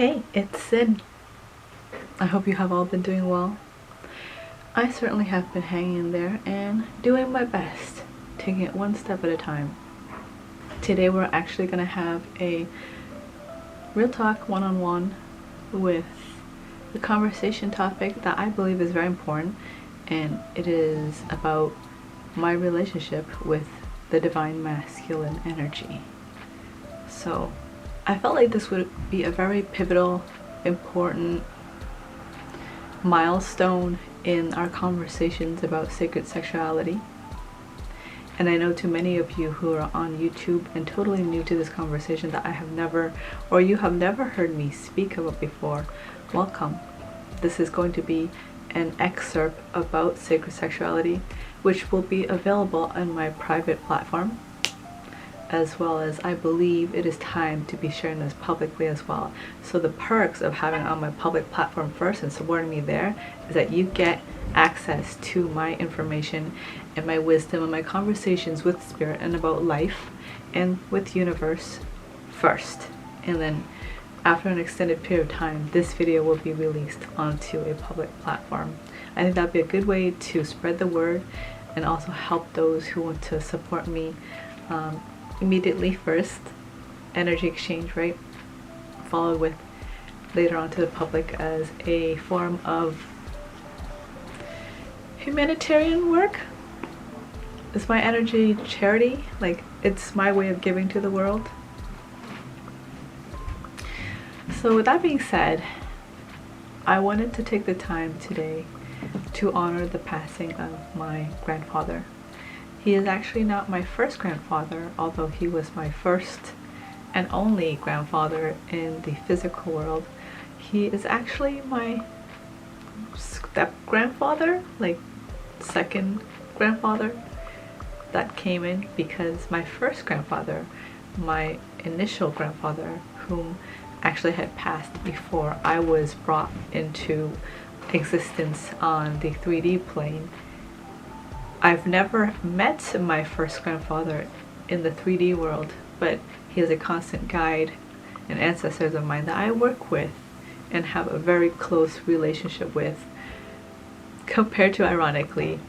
Hey, it's Cyn. I hope you have all been doing well. I certainly have been hanging in there and doing my best, taking it one step at a time. Today we're actually going to have a real talk one-on-one with the conversation topic that I believe is very important, and it is about my relationship with the divine masculine energy. So I felt like this would be a very pivotal, important milestone in our conversations about sacred sexuality. And I know to many of you who are on YouTube and totally new to this conversation that I have never, or you have never heard me speak of it before, welcome. This is going to be an excerpt about sacred sexuality, which will be available on my private platform, as well as I believe it is time to be sharing this publicly as well. So the perks of having it on my public platform first and supporting me there is that you get access to my information and my wisdom and my conversations with spirit and about life and with universe first, and then after an extended period of time this video will be released onto a public platform. I think that'd be a good way to spread the word and also help those who want to support me immediately first, energy exchange, right, followed with later on to the public as a form of humanitarian work. It's my energy charity, like it's my way of giving to the world. So with that being said, I wanted to take the time today to honor the passing of my grandfather. He is actually not my first grandfather, although he was my first and only grandfather in the physical world. He is actually my step-grandfather, like second grandfather that came in, because my first grandfather, my initial grandfather, whom actually had passed before I was brought into existence on the 3D plane. I've never met my first grandfather in the 3D world, but he is a constant guide and ancestors of mine that I work with and have a very close relationship with, compared to, ironically,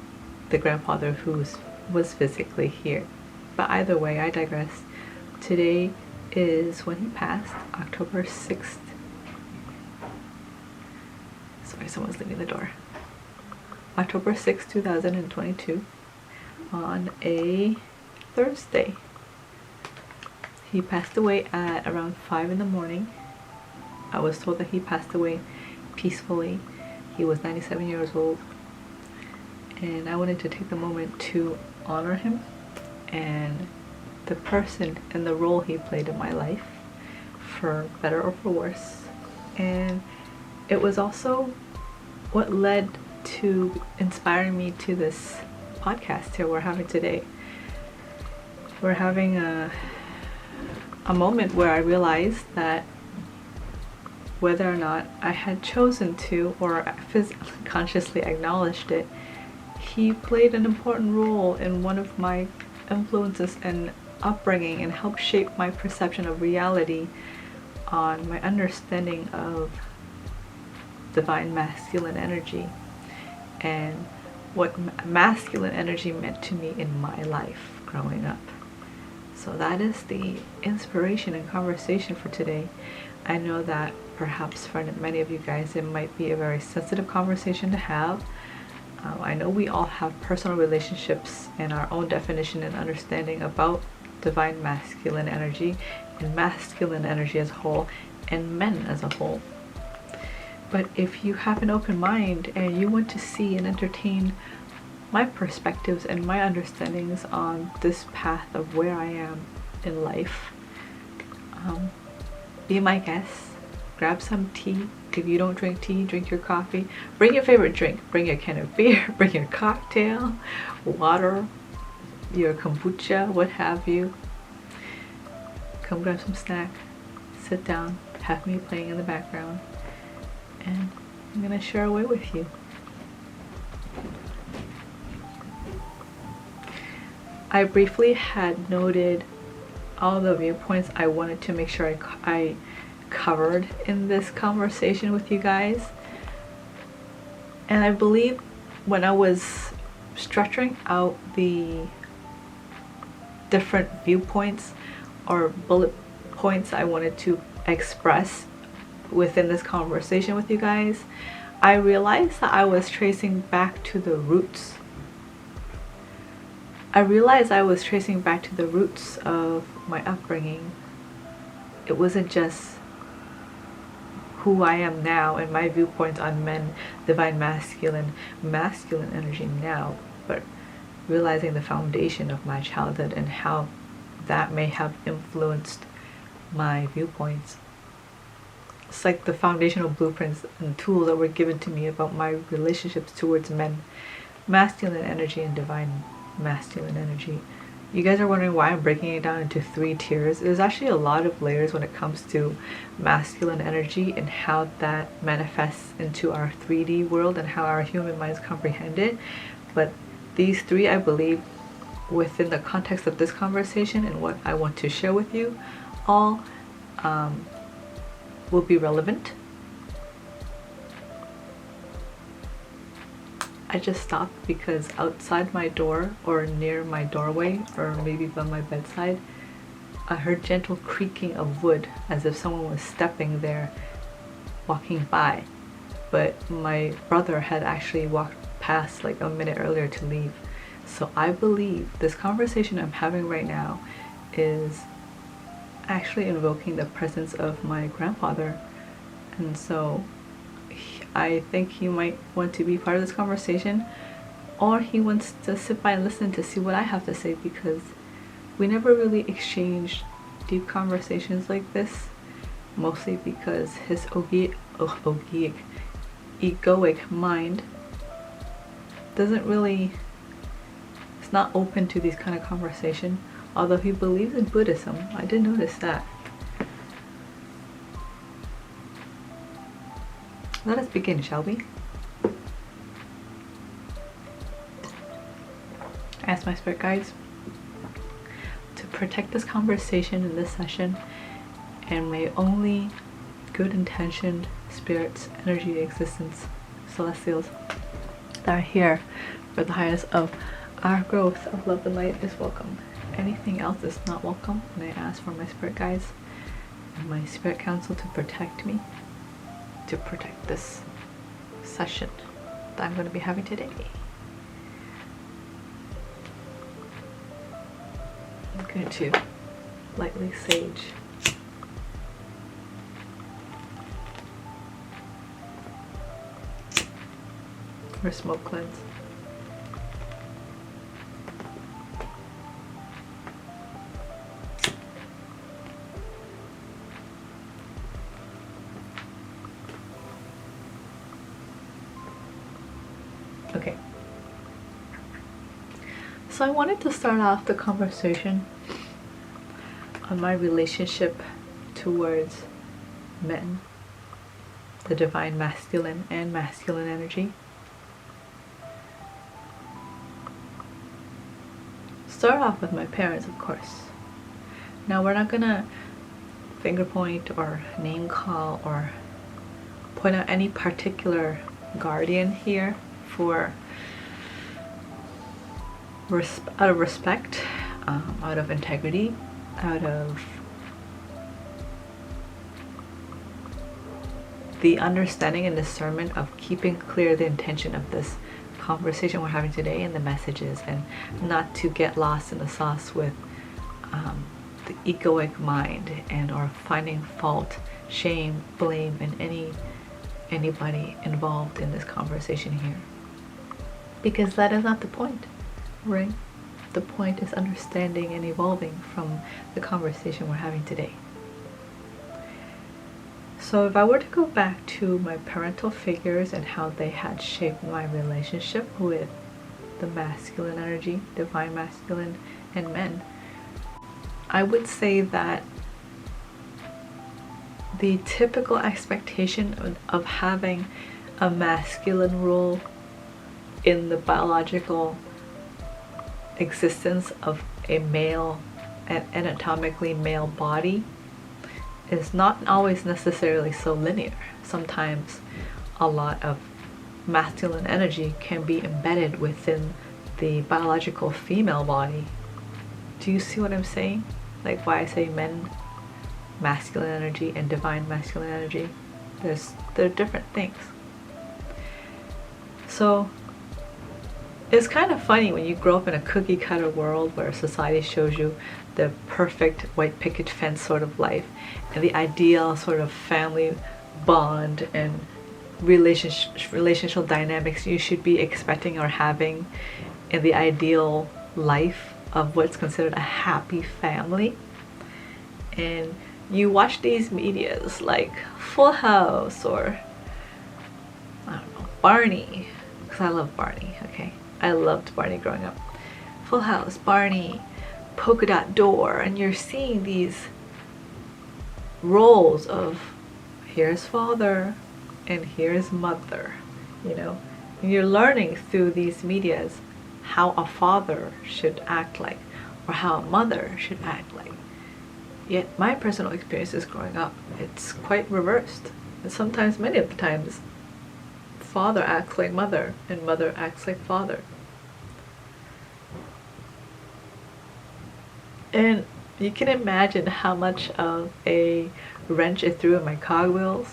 the grandfather who was physically here. But either way, I digress. Today is when he passed, October 6th. Sorry, someone's leaving the door. October 6, 2022, on a Thursday. He passed away at around 5 in the morning. I was told that he passed away peacefully. He was 97 years old. And I wanted to take the moment to honor him and the person and the role he played in my life, for better or for worse. And it was also what led to inspiring me to this podcast here we're having today. We're having a moment where I realized that whether or not I had chosen to or consciously acknowledged it, he played an important role in one of my influences and upbringing and helped shape my perception of reality, on my understanding of divine masculine energy and what masculine energy meant to me in my life growing up. So that is the inspiration and conversation for today. I know that perhaps for many of you guys it might be a very sensitive conversation to have. I know we all have personal relationships and our own definition and understanding about divine masculine energy and masculine energy as a whole and men as a whole. But if you have an open mind and you want to see and entertain my perspectives and my understandings on this path of where I am in life, be my guest. Grab some tea. If you don't drink tea, drink your coffee. Bring your favorite drink. Bring your can of beer, bring your cocktail, water, your kombucha, what have you. Come grab some snack, sit down, have me playing in the background, and I'm gonna share away with you. I briefly had noted all the viewpoints I wanted to make sure I covered in this conversation with you guys. And I believe when I was structuring out the different viewpoints or bullet points I wanted to express within this conversation with you guys, I realized that I was tracing back to the roots. I realized I was tracing back to the roots of my upbringing. It wasn't just who I am now and my viewpoints on men, divine masculine, masculine energy now, but realizing the foundation of my childhood and how that may have influenced my viewpoints. It's like the foundational blueprints and tools that were given to me about my relationships towards men, masculine energy and divine masculine energy. You guys are wondering why I'm breaking it down into 3 tiers. There's actually a lot of layers when it comes to masculine energy and how that manifests into our 3D world and how our human minds comprehend it. But these 3, I believe, within the context of this conversation and what I want to share with you, all will be relevant. I just stopped because outside my door or near my doorway or maybe by my bedside, I heard gentle creaking of wood as if someone was stepping there, walking by. But my brother had actually walked past like a minute earlier to leave. So I believe this conversation I'm having right now is actually invoking the presence of my grandfather. And so I think he might want to be part of this conversation, or he wants to sit by and listen to see what I have to say, because we never really exchanged deep conversations like this, mostly because his egoic mind doesn't really, it's not open to these kind of conversation, although he believes in Buddhism. I did notice that. Let us begin, shall we? I ask my spirit guides to protect this conversation in this session, and may only good intentioned spirits, energy, existence, celestials that are here for the highest of our growth of love and light is welcome. Anything else is not welcome, and I ask for my spirit guides and my spirit council to protect me, to protect this session that I'm going to be having today. I'm going to lightly sage or smoke cleanse. Okay, so I wanted to start off the conversation on my relationship towards men, the divine masculine and masculine energy. Start off with my parents, of course. Now, we're not gonna finger point or name call or point out any particular guardian here for out of respect, out of integrity, out of the understanding and discernment of keeping clear the intention of this conversation we're having today and the messages, and not to get lost in the sauce with the egoic mind and or finding fault, shame, blame in anybody involved in this conversation here, because that is not the point, right? The point is understanding and evolving from the conversation we're having today. So if I were to go back to my parental figures and how they had shaped my relationship with the masculine energy, divine masculine, and men, I would say that the typical expectation of having a masculine role in the biological existence of a male, an anatomically male body, is not always necessarily so linear. Sometimes a lot of masculine energy can be embedded within the biological female body. Do you see what I'm saying? Like why I say men masculine energy and divine masculine energy. They're different things. So it's kind of funny when you grow up in a cookie cutter world where society shows you the perfect white picket fence sort of life and the ideal sort of family bond and relational dynamics you should be expecting or having in the ideal life of what's considered a happy family. And you watch these medias like Full House or I don't know, Barney, because I love Barney, okay? I loved Barney growing up. Full House, Barney, Polka Dot Door, and you're seeing these roles of here's father and here's mother, you know? And you're learning through these medias how a father should act like or how a mother should act like. Yet my personal experiences growing up, it's quite reversed. And sometimes, many of the times, father acts like mother and mother acts like father. And you can imagine how much of a wrench it threw in my cogwheels.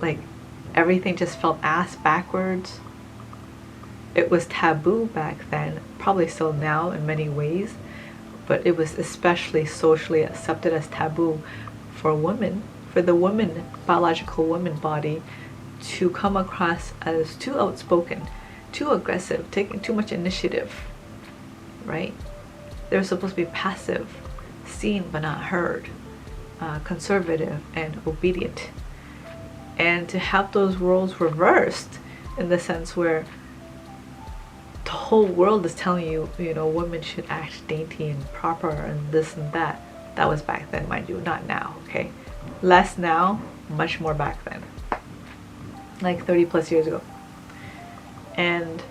Like everything just felt ass backwards. It was taboo back then, probably still now in many ways, but it was especially socially accepted as taboo for women, for the woman, biological woman body, to come across as too outspoken, too aggressive, taking too much initiative, right? They're supposed to be passive, seen but not heard, conservative and obedient. And to have those roles reversed in the sense where the whole world is telling you, you know, women should act dainty and proper and this and that. That was back then, mind you, not now, okay? Less now, much more back then. Like 30 plus years ago. And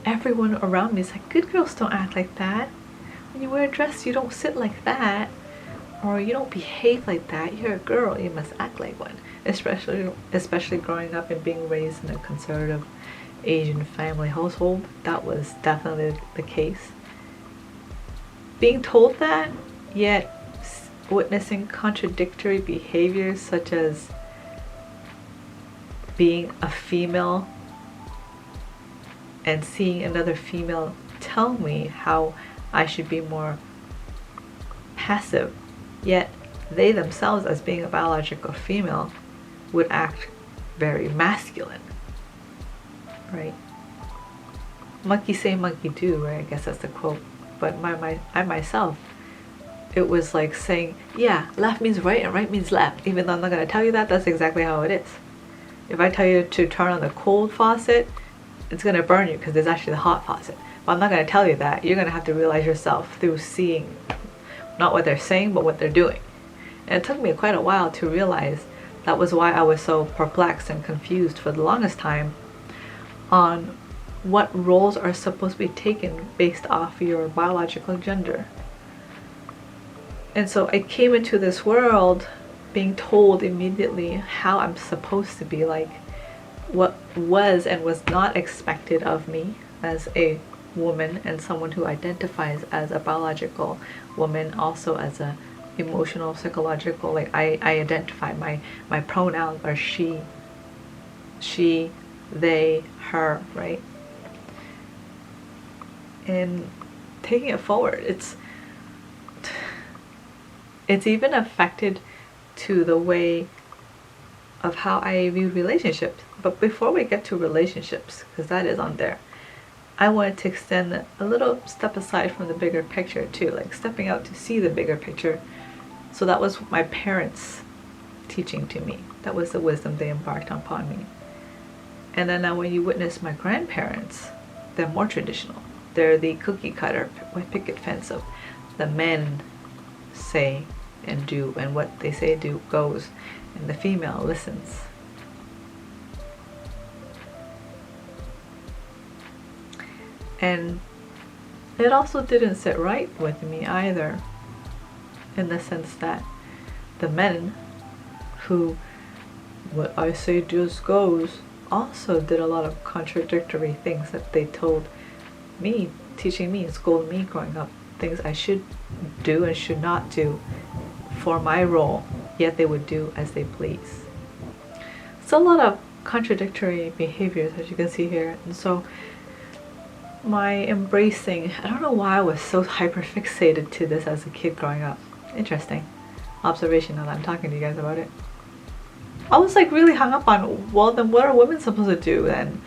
everyone around me is like, good girls don't act like that. When you wear a dress, you don't sit like that. Or you don't behave like that. You're a girl, you must act like one. Especially growing up and being raised in a conservative Asian family household, that was definitely the case. Being told that, yet witnessing contradictory behaviors such as being a female and seeing another female tell me how I should be more passive, yet they themselves, as being a biological female, would act very masculine, right? Monkey say, monkey do, right? I guess that's the quote. But I myself, it was like saying, yeah, left means right and right means left. Even though I'm not going to tell you that, that's exactly how it is. If I tell you to turn on the cold faucet, it's going to burn you because there's actually the hot faucet. But I'm not going to tell you that. You're going to have to realize yourself through seeing not what they're saying, but what they're doing. And it took me quite a while to realize that was why I was so perplexed and confused for the longest time on what roles are supposed to be taken based off your biological gender. And so I came into this world being told immediately how I'm supposed to be, like what was and was not expected of me as a woman and someone who identifies as a biological woman, also as a emotional, psychological, like I identify, my pronouns are she, they, her, right? And taking it forward, it's even affected to the way of how I view relationships. But before we get to relationships, because that is on there, I wanted to extend a little step aside from the bigger picture too, like stepping out to see the bigger picture. So that was my parents teaching to me. That was the wisdom they embarked upon me. And then now when you witness my grandparents, they're more traditional. They're the cookie cutter with picket fence of the men say and do, and what they say do goes, and the female listens. And it also didn't sit right with me either. in the sense that the men who, what I say just goes, also did a lot of contradictory things that they told me, teaching me, schooled me growing up, things I should do and should not do for my role, yet they would do as they please. So a lot of contradictory behaviors, as you can see here. And so my embracing, I don't know why I was so hyper fixated to this as a kid growing up. Interesting observation now that I'm talking to you guys about it. I was like really hung up on, well then what are women supposed to do then?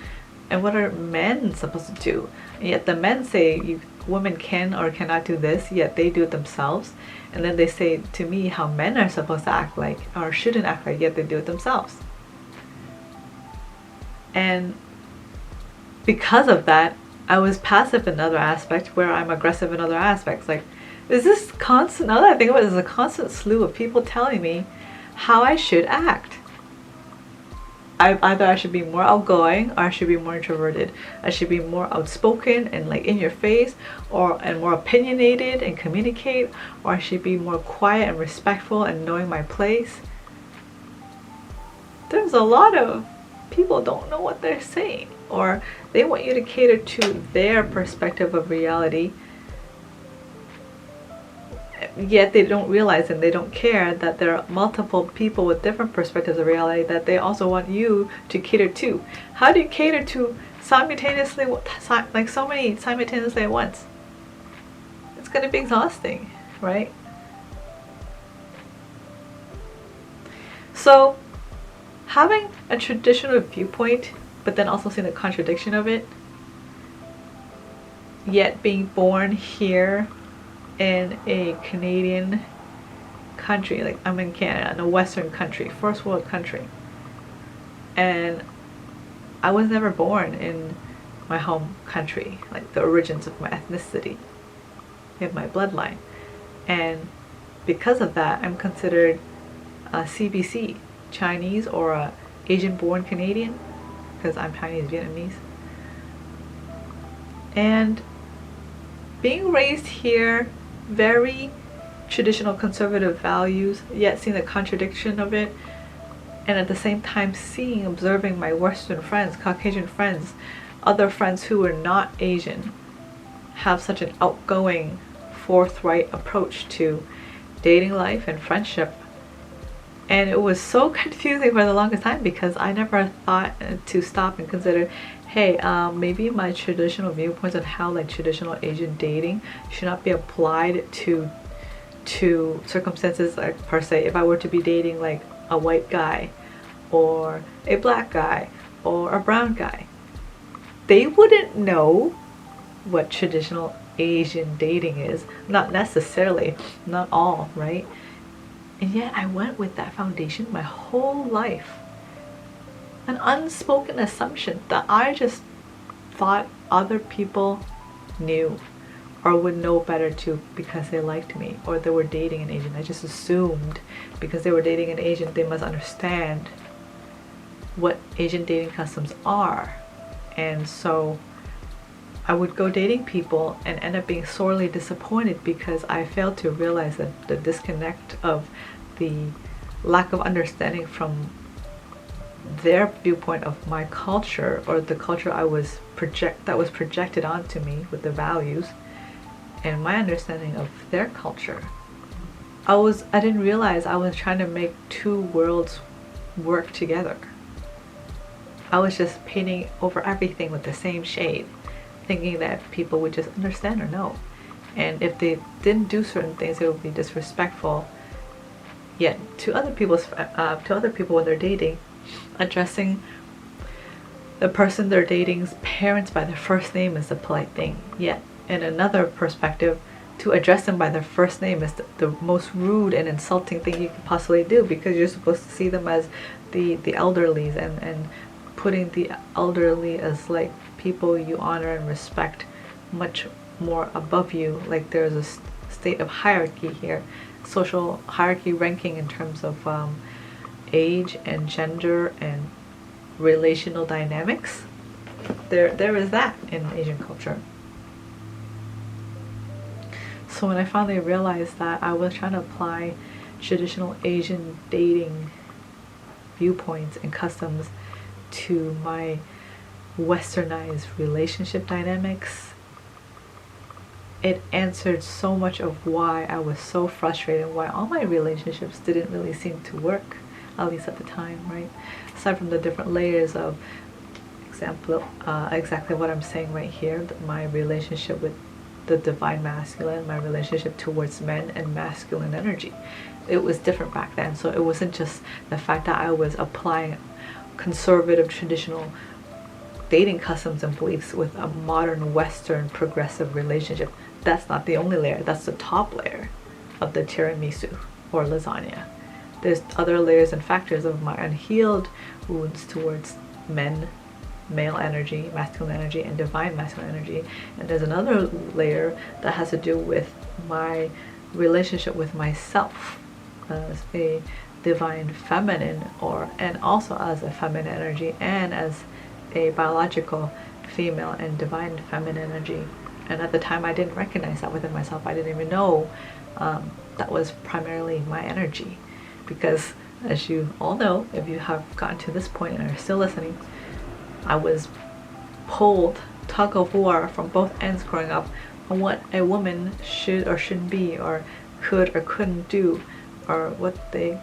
And what are men supposed to do? And yet the men say women can or cannot do this, yet they do it themselves. And then they say to me how men are supposed to act like, or shouldn't act like, yet they do it themselves. And because of that, I was passive in other aspects where I'm aggressive in other aspects. Like, is this constant, now that I think about it, there's a constant slew of people telling me how I should act. Either I should be more outgoing or I should be more introverted. I should be more outspoken and like in your face, and more opinionated and communicate, or I should be more quiet and respectful and knowing my place. There's a lot of people don't know what they're saying, or they want you to cater to their perspective of reality, yet they don't realize and they don't care that there are multiple people with different perspectives of reality that they also want you to cater to. How do you cater to simultaneously, like so many simultaneously at once? It's going to be exhausting, right? So having a traditional viewpoint, but then also seeing the contradiction of it, yet being born here in a Canadian country, like I'm in Canada, in a Western country, first world country, and I was never born in my home country, like the origins of my ethnicity, in my bloodline, and because of that I'm considered a CBC, Chinese, or a Asian born Canadian, because I'm Chinese Vietnamese. And being raised here, very traditional conservative values, yet seeing the contradiction of it, and at the same time observing my Western friends, Caucasian friends, other friends who are not Asian, have such an outgoing, forthright approach to dating life and friendship. And it was so confusing for the longest time because I never thought to stop and consider, hey, maybe my traditional viewpoints on how like traditional Asian dating should not be applied to circumstances like per se. If I were to be dating like a white guy or a black guy or a brown guy, they wouldn't know what traditional Asian dating is. Not necessarily, not all, right? And yet I went with that foundation my whole life. An unspoken assumption that I just thought other people knew or would know better too because they liked me or they were dating an Asian. I just assumed because they were dating an Asian they must understand what Asian dating customs are. And so I would go dating people and end up being sorely disappointed because I failed to realize that the disconnect of the lack of understanding from their viewpoint of my culture, or the culture that was projected onto me with the values, and my understanding of their culture. I didn't realize I was trying to make two worlds work together. I was just painting over everything with the same shade, thinking that people would just understand or know. And if they didn't do certain things, it would be disrespectful. Yet to other people when they're dating, addressing the person they're dating's parents by their first name is the polite thing. Yet in another perspective, to address them by their first name is the most rude and insulting thing you could possibly do, because you're supposed to see them as the elderlies and putting the elderly as like people you honor and respect much more above you. Like there's a state of hierarchy here, social hierarchy ranking in terms of age and gender and relational dynamics. There is that in Asian culture. So when I finally realized that I was trying to apply traditional Asian dating viewpoints and customs to my westernized relationship dynamics, it answered so much of why I was so frustrated, why all my relationships didn't really seem to work, at least at the time, right? Aside from the different layers of exactly what I'm saying right here, my relationship with the divine masculine, my relationship towards men and masculine energy. It was different back then, so it wasn't just the fact that I was applying conservative traditional dating customs and beliefs with a modern Western progressive relationship. That's not the only layer, that's the top layer of the tiramisu or lasagna. There's other layers and factors of my unhealed wounds towards men, male energy, masculine energy, and divine masculine energy. And there's another layer that has to do with my relationship with myself as a divine feminine, and also as a feminine energy, and as a biological female and divine feminine energy. And at the time I didn't recognize that within myself. I didn't even know that was primarily my energy, because as you all know, if you have gotten to this point and are still listening, I was pulled tug of war from both ends growing up on what a woman should or shouldn't be, or could or couldn't do, or what they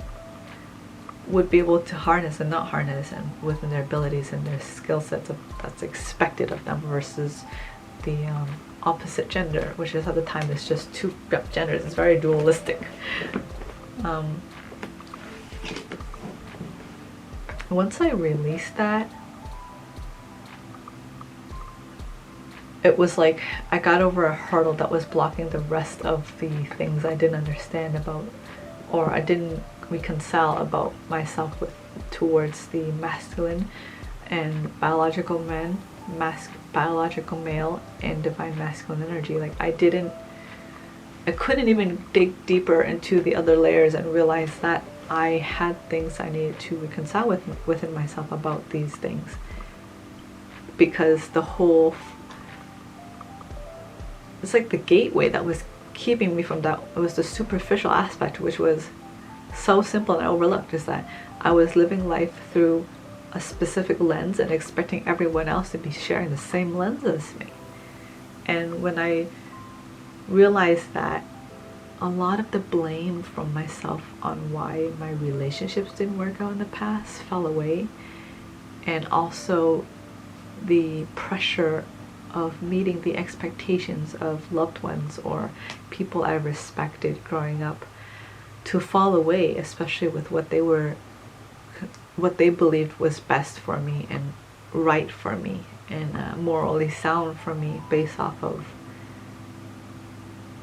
would be able to harness and not harness, and within their abilities and their skill sets that's expected of them, versus the opposite gender, which is at the time it's just two genders. It's very dualistic. Once I released that, it was like I got over a hurdle that was blocking the rest of the things I didn't understand about, or I didn't reconcile about myself with, towards the masculine and biological men, biological male and divine masculine energy. Like I couldn't even dig deeper into the other layers and realize that I had things I needed to reconcile within myself about these things, because it's like the gateway that was keeping me from that. It was the superficial aspect, which was so simple and overlooked, is that I was living life through a specific lens and expecting everyone else to be sharing the same lens as me. And when I realized that, a lot of the blame from myself on why my relationships didn't work out in the past fell away, and also the pressure of meeting the expectations of loved ones or people I respected growing up to fall away, especially with what they believed was best for me and right for me and morally sound for me, based off of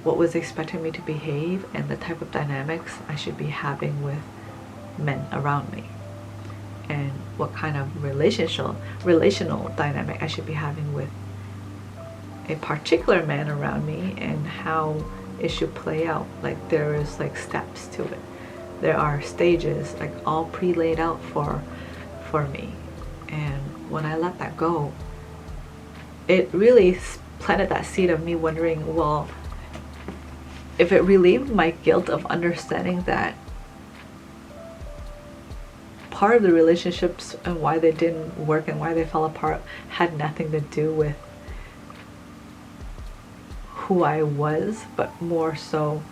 what was expecting me to behave and the type of dynamics I should be having with men around me, and what kind of relational dynamic I should be having with a particular man around me, and how it should play out. Like there is like steps to it. There are stages, like all pre-laid out for me. And when I let that go, it really planted that seed of me wondering, well, if it relieved my guilt of understanding that part of the relationships and why they didn't work and why they fell apart had nothing to do with who I was, but more so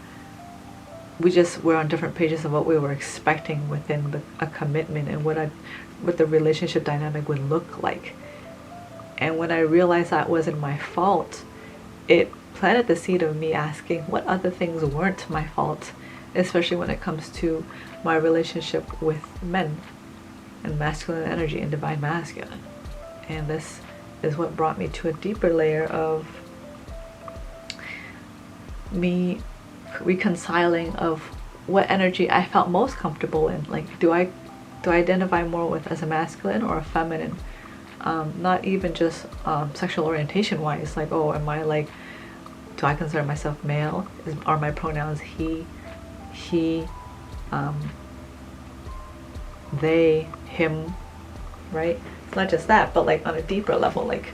we just were on different pages of what we were expecting within a commitment and what the relationship dynamic would look like. And when I realized that wasn't my fault, it planted the seed of me asking what other things weren't my fault, especially when it comes to my relationship with men and masculine energy and divine masculine. And this is what brought me to a deeper layer of me reconciling of what energy I felt most comfortable in. Like, do I identify more with as a masculine or a feminine? Not even just sexual orientation wise, like, oh, am I like, do I consider myself male? Are my pronouns he, they, him, right? It's not just that, but like on a deeper level, like,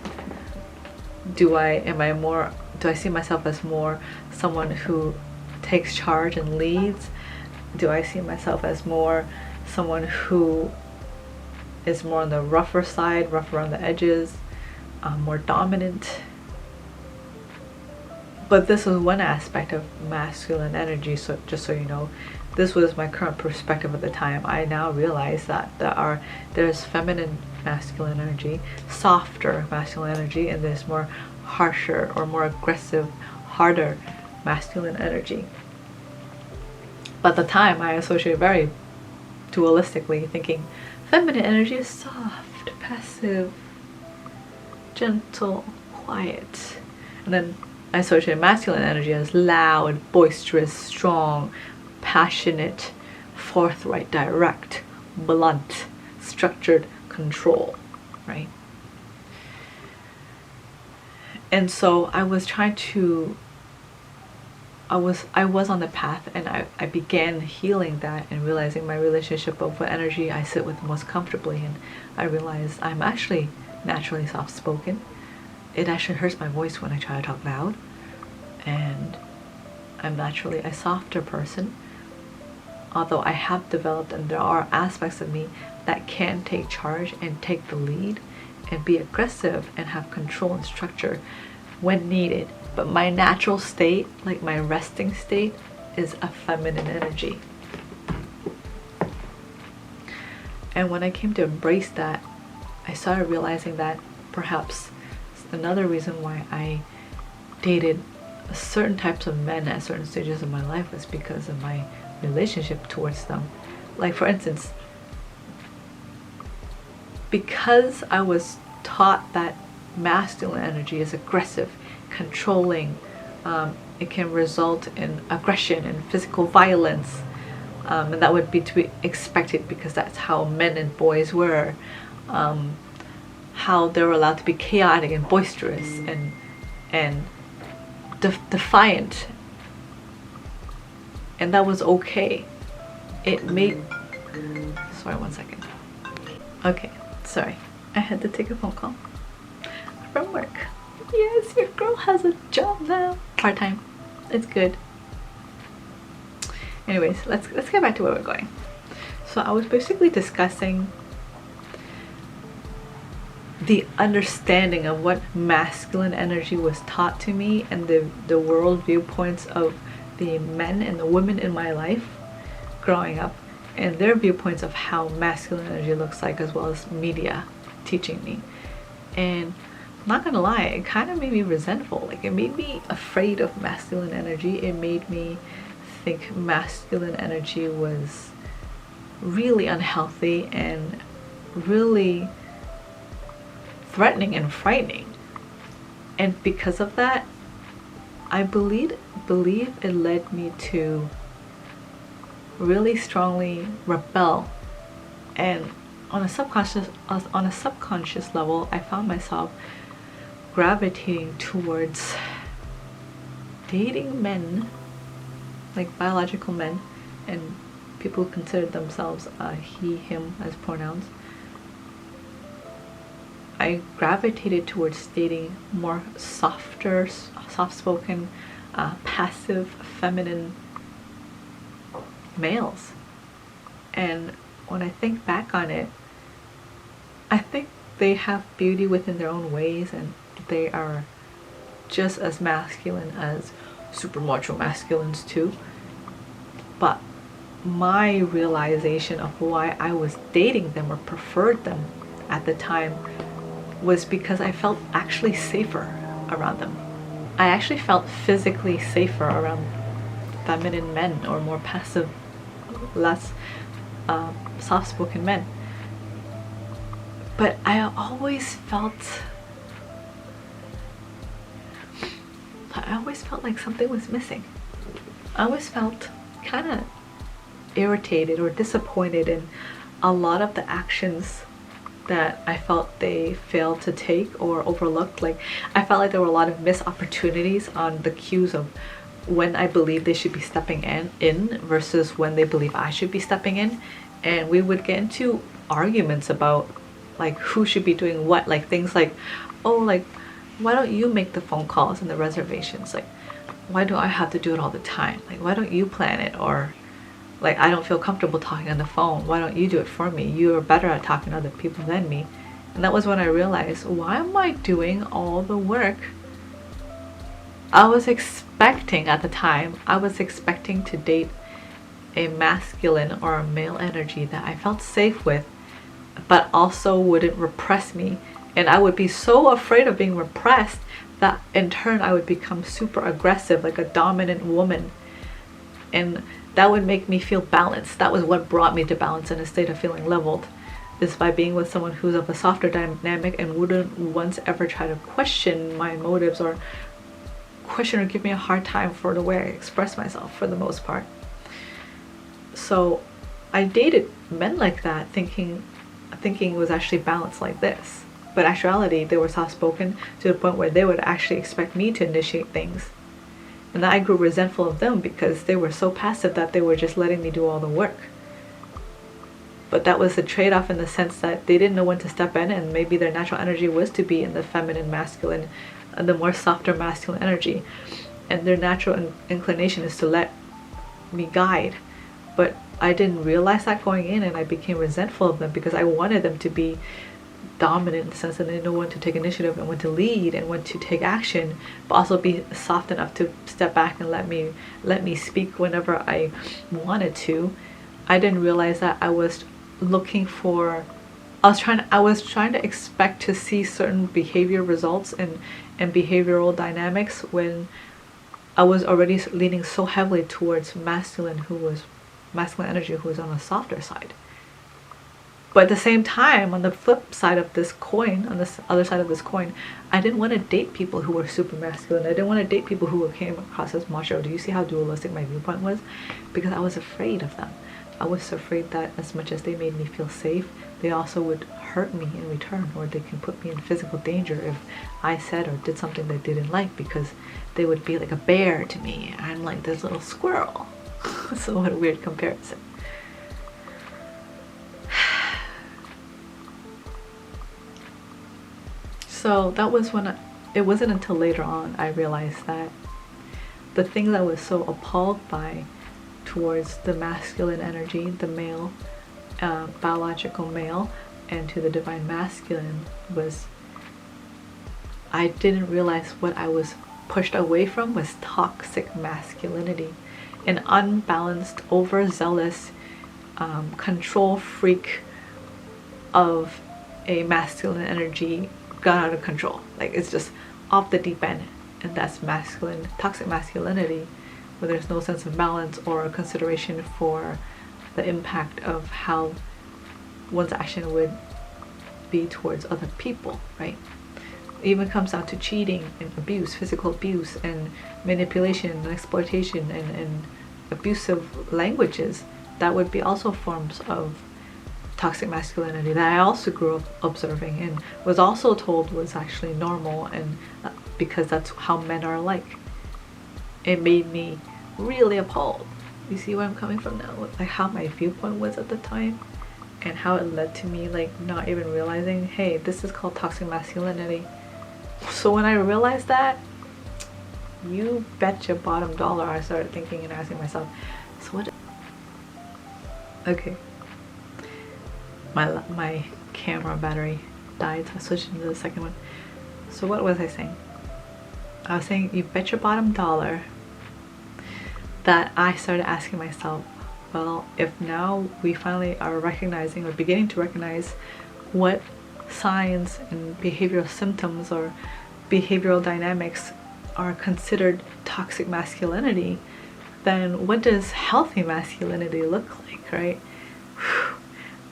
do Do I see myself as more someone who takes charge and leads? Do I see myself as more someone who is more on the rougher side, rough around the edges, more dominant? But this is one aspect of masculine energy, so just so you know, this was my current perspective at the time. I now realize that there's feminine masculine energy, softer masculine energy, and there's more harsher or more aggressive, harder masculine energy. But at the time, I associated very dualistically, thinking feminine energy is soft, passive, gentle, quiet. And then I associated masculine energy as loud, boisterous, strong, passionate, forthright, direct, blunt, structured, control, right? And so I was trying to, I was on the path, and I began healing that and realizing my relationship of what energy I sit with most comfortably. And I realized I'm actually naturally soft-spoken. It actually hurts my voice when I try to talk loud. And I'm naturally a softer person. Although I have developed, and there are aspects of me that can take charge and take the lead and be aggressive and have control and structure when needed. But my natural state, like my resting state, is a feminine energy. And when I came to embrace that, I started realizing that perhaps another reason why I dated certain types of men at certain stages of my life was because of my relationship towards them. Like, for instance, because I was taught that masculine energy is aggressive, controlling, it can result in aggression and physical violence, and that would be to be expected because that's how men and boys were, how they were allowed to be chaotic and boisterous and defiant, and that was okay. It made, sorry, one second. Okay, sorry, I had to take a phone call from work. Yes, your girl has a job now. Part-time. It's good. Anyways, let's get back to where we're going. So I was basically discussing the understanding of what masculine energy was taught to me, and the world viewpoints of the men and the women in my life growing up, and their viewpoints of how masculine energy looks like, as well as media teaching me. And I'm not gonna lie, it kind of made me resentful. Like, it made me afraid of masculine energy. It made me think masculine energy was really unhealthy and really threatening and frightening. And because of that, I believe it led me to really strongly rebel. And on a subconscious level, I found myself gravitating towards dating men, like biological men, and people who consider themselves he, him as pronouns. I gravitated towards dating more softer, soft-spoken, passive, feminine males. And when I think back on it, I think they have beauty within their own ways, and they are just as masculine as super macho masculines too. But my realization of why I was dating them or preferred them at the time was because I felt actually safer around them. I actually felt physically safer around feminine men, or more passive, less soft-spoken men. But I always felt like something was missing. I always felt kind of irritated or disappointed in a lot of the actions that I felt they failed to take or overlooked. Like, I felt like there were a lot of missed opportunities on the cues of when I believe they should be stepping in versus when they believe I should be stepping in. And we would get into arguments about like who should be doing what, like things like, oh, like, why don't you make the phone calls and the reservations? Like, why do I have to do it all the time? Like, why don't you plan it? Or like, I don't feel comfortable talking on the phone. Why don't you do it for me? You are better at talking to other people than me. And that was when I realized, why am I doing all the work? I was expecting at the time, I was expecting to date a masculine or a male energy that I felt safe with, but also wouldn't repress me. And I would be so afraid of being repressed that in turn I would become super aggressive, like a dominant woman. And that would make me feel balanced. That was what brought me to balance in a state of feeling leveled, is by being with someone who's of a softer dynamic and wouldn't once ever try to question my motives or question or give me a hard time for the way I express myself for the most part. So I dated men like that thinking it was actually balanced like this. But in actuality, they were soft-spoken to the point where they would actually expect me to initiate things. And I grew resentful of them because they were so passive that they were just letting me do all the work. But that was a trade-off in the sense that they didn't know when to step in, and maybe their natural energy was to be in the feminine masculine, the more softer masculine energy. And their natural inclination is to let me guide. But I didn't realize that going in, and I became resentful of them because I wanted them to be dominant in the sense that they know when to take initiative and when to lead and when to take action, but also be soft enough to step back and let me speak whenever I wanted to. I didn't realize that I was trying to expect to see certain behavior results and behavioral dynamics when I was already leaning so heavily towards masculine energy who was on the softer side. But at the same time, on the flip side of this coin, on this other side of this coin, I didn't want to date people who were super masculine. I didn't want to date people who came across as macho. Do you see how dualistic my viewpoint was? Because I was afraid of them. I was afraid that as much as they made me feel safe, they also would hurt me in return, or they can put me in physical danger if I said or did something they didn't like, because they would be like a bear to me. I'm like this little squirrel. So what a weird comparison. So that was when it wasn't until later on I realized that the things I was so appalled by towards the masculine energy, the male, biological male, and to the divine masculine was, I didn't realize what I was pushed away from was toxic masculinity, an unbalanced, overzealous, control freak of a masculine energy got out of control. Like, it's just off the deep end, and that's masculine, toxic masculinity, where there's no sense of balance or consideration for the impact of how one's action would be towards other people, right? It even comes down to cheating and abuse, physical abuse and manipulation and exploitation and abusive languages. That would be also forms of toxic masculinity that I also grew up observing and was also told was actually normal, and because that's how men are like. It made me really appalled. You see where I'm coming from now? Like how my viewpoint was at the time and how it led to me like not even realizing, hey, this is called toxic masculinity. So when I realized that, you bet your bottom dollar I started thinking and asking myself, so what? Okay. My camera battery died, so I switched into the second one. So what was I saying? I was saying, you bet your bottom dollar that I started asking myself, well, if now we finally are recognizing or beginning to recognize what signs and behavioral symptoms or behavioral dynamics are considered toxic masculinity, then what does healthy masculinity look like, right?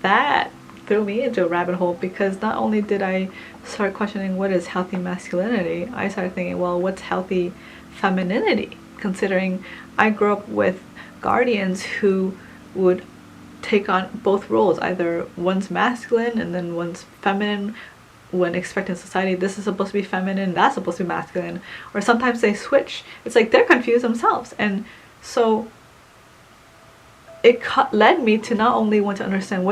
That threw me into a rabbit hole, because not only did I start questioning what is healthy masculinity, I started thinking, well, what's healthy femininity? Considering I grew up with guardians who would take on both roles, either one's masculine and then one's feminine, when expected in society this is supposed to be feminine, that's supposed to be masculine, or sometimes they switch. It's like they're confused themselves. And so it led me to not only want to understand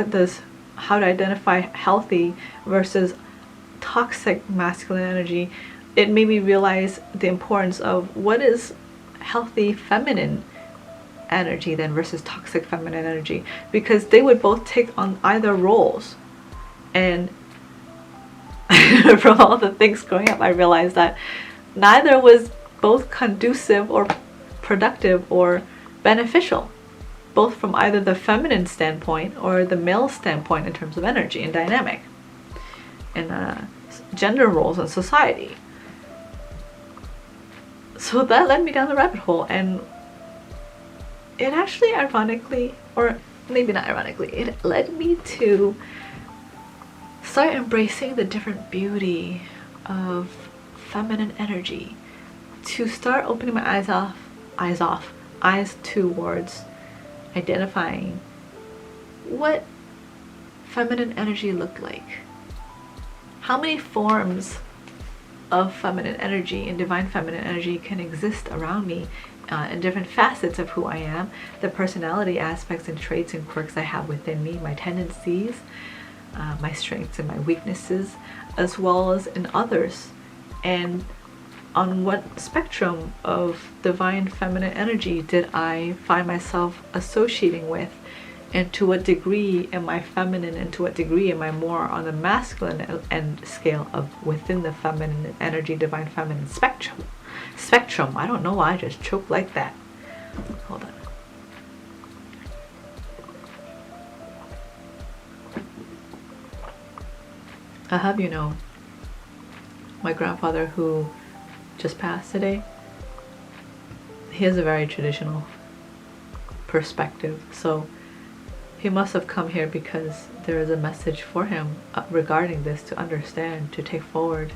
how to identify healthy versus toxic masculine energy, it made me realize the importance of what is healthy feminine energy then versus toxic feminine energy, because they would both take on either roles. And from all the things growing up, I realized that neither was both conducive or productive or beneficial, both from either the feminine standpoint or the male standpoint in terms of energy and dynamic and gender roles in society. So that led me down the rabbit hole, and it actually ironically, or maybe not ironically, it led me to start embracing the different beauty of feminine energy, to start opening my eyes towards identifying what feminine energy looked like. How many forms of feminine energy and divine feminine energy can exist around me in different facets of who I am, the personality aspects and traits and quirks I have within me, my tendencies, my strengths and my weaknesses, as well as in others, and on what spectrum of divine feminine energy did I find myself associating with, and to what degree am I feminine, and to what degree am I more on the masculine end scale of within the feminine energy, divine feminine spectrum. I don't know why I just choked like that. Hold on. I'll have you know, my grandfather, who just passed today, he has a very traditional perspective, so he must have come here because there is a message for him regarding this, to understand, to take forward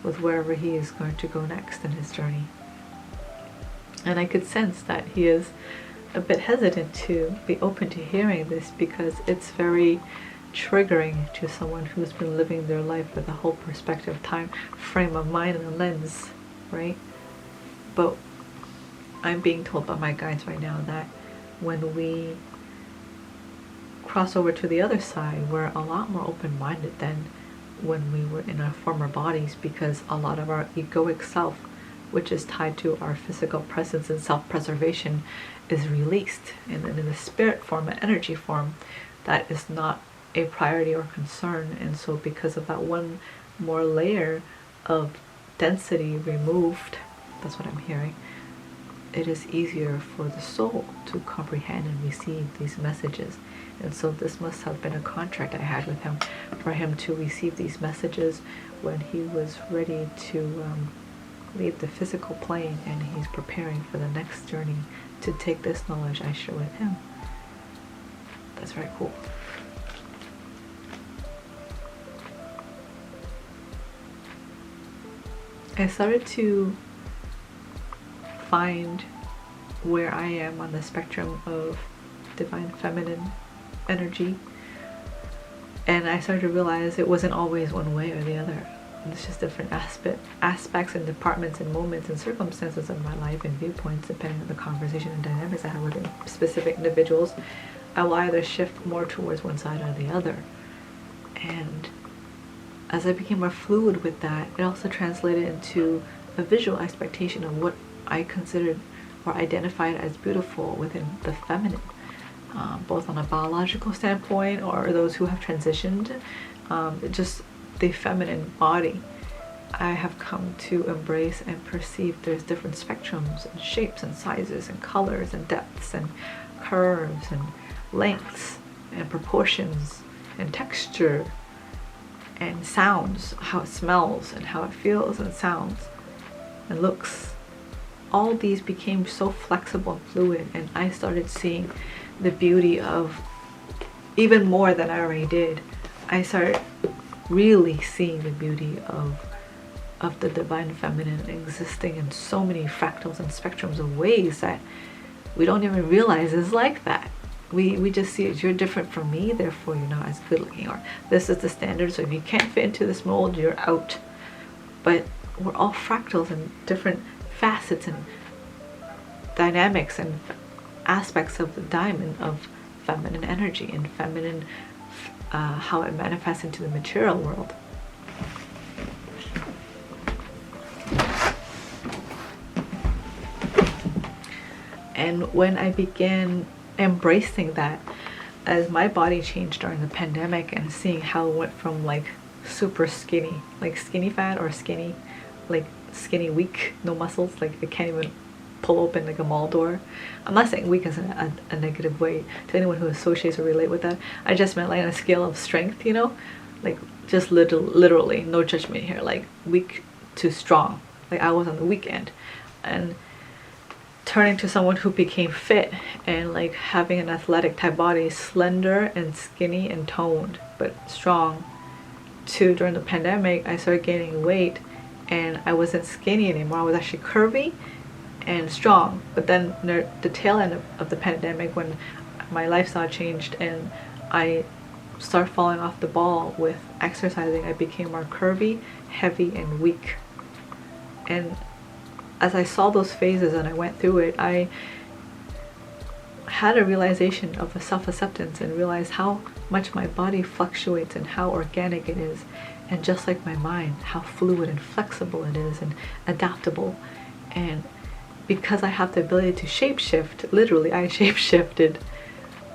with wherever he is going to go next in his journey. And I could sense that he is a bit hesitant to be open to hearing this, because it's very triggering to someone who's been living their life with a whole perspective, time frame of mind and a lens, right? But I'm being told by my guides right now that when we cross over to the other side, we're a lot more open-minded than when we were in our former bodies, because a lot of our egoic self, which is tied to our physical presence and self-preservation, is released. And then in the spirit form and energy form, that is not a priority or concern. And so because of that one more layer of density removed, that's what I'm hearing, it is easier for the soul to comprehend and receive these messages. And so this must have been a contract I had with him, for him to receive these messages when he was ready to leave the physical plane, and he's preparing for the next journey to take this knowledge I share with him. That's very cool. I started to find where I am on the spectrum of divine feminine energy, and I started to realize it wasn't always one way or the other. It's just different aspects and departments and moments and circumstances of my life and viewpoints, depending on the conversation and dynamics I have with specific individuals. I will either shift more towards one side or the other. And as I became more fluid with that, it also translated into a visual expectation of what I considered or identified as beautiful within the feminine, both on a biological standpoint or those who have transitioned, just the feminine body. I have come to embrace and perceive there's different spectrums and shapes and sizes and colors and depths and curves and lengths and proportions and texture and sounds, how it smells and how it feels and sounds and looks. All these became so flexible and fluid, and I started seeing the beauty of, even more than I already did, I started really seeing the beauty of the divine feminine existing in so many fractals and spectrums of ways that we don't even realize is like that. We just see it, you're different from me, therefore you're not as good looking, or this is the standard, so if you can't fit into this mold, you're out. But we're all fractals and different facets and dynamics and aspects of the diamond of feminine energy and feminine, how it manifests into the material world. And when I began embracing that, as my body changed during the pandemic and seeing how it went from like super skinny, like skinny fat, or skinny, like skinny weak, no muscles, like I can't even pull open like a mall door. I'm not saying weak as a negative way to anyone who associates or relate with that. I just meant like on a scale of strength, you know, like just literally, no judgment here, like weak to strong. Like I was on the weak end, and turning to someone who became fit and like having an athletic type body, slender and skinny and toned but strong, to during the pandemic I started gaining weight and I wasn't skinny anymore. I was actually curvy and strong. But then the tail end of the pandemic, when my lifestyle changed and I started falling off the ball with exercising, I became more curvy, heavy, and weak. And as I saw those phases and I went through it, I had a realization of a self-acceptance and realized how much my body fluctuates and how organic it is. And just like my mind, how fluid and flexible it is and adaptable. And because I have the ability to shapeshift, literally I shapeshifted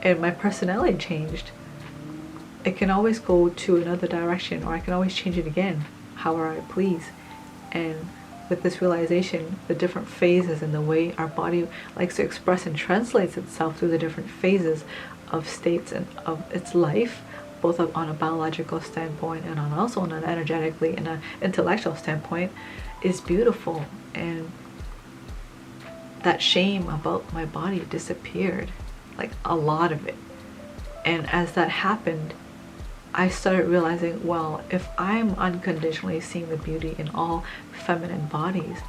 and my personality changed, it can always go to another direction, or I can always change it again however I please. And with this realization, the different phases and the way our body likes to express and translates itself through the different phases of states and of its life, both on a biological standpoint and also on an energetically and an intellectual standpoint, is beautiful. And that shame about my body disappeared, like a lot of it. And as that happened, I started realizing, well, if I'm unconditionally seeing the beauty in all feminine bodies,